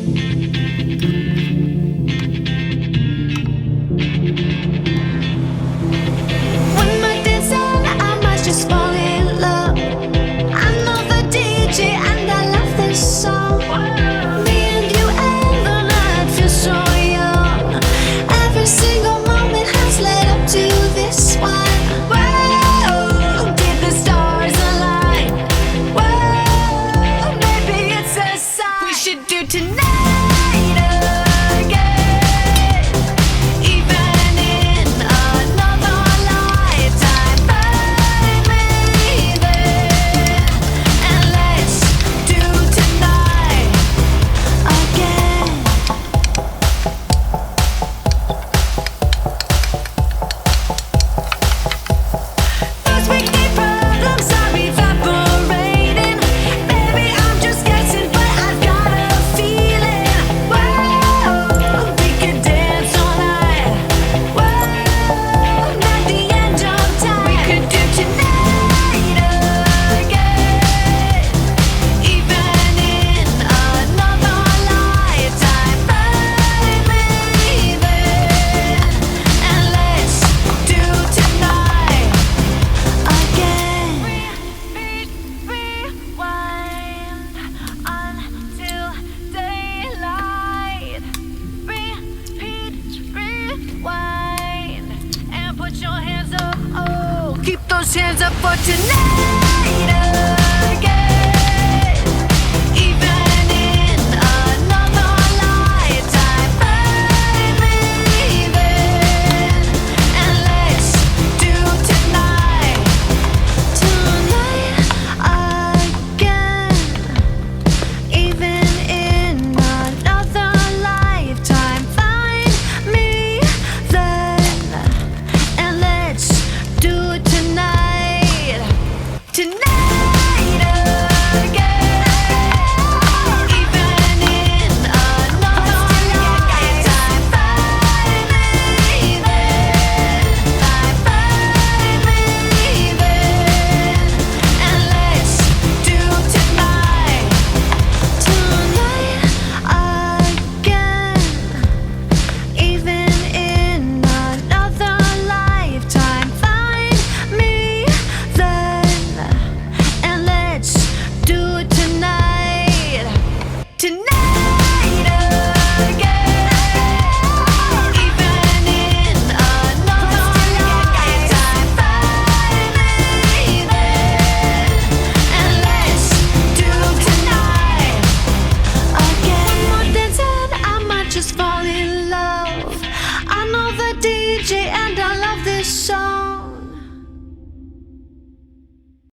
One more dance and I might just fall in love. I know the DJ and I love this song. Me and you and the night feel so young. Every single moment has led up to this one. Whoa, did the stars align? Whoa, maybe it's a sign. We should do tonight again, even in another lifetime. Find me there, and let's do tonight again. Those weekday problems are evaporating. Maybe I'm just guessing, but I've got a feeling. Whoa, we could dance all night. Whoa, not the end of time. We could do tonight again, even in another lifetime. Find me there, and let's do tonight again. Rewind until daylight. Rewind and put your hands up. Oh, keep those hands up for tonight again, even in another lifetime. Find me there, and let's do tonight again, even in another lifetime. Find me then, and let's do tonight again, even in another lifetime. Find me then, find me then, and let's do tonight again, even in another lifetime. Find me then, and let's do tonight again, even in another lifetime. Find me then, and let's do tonight again. One more dance and I might just fall in love. I know the DJ and I love this song.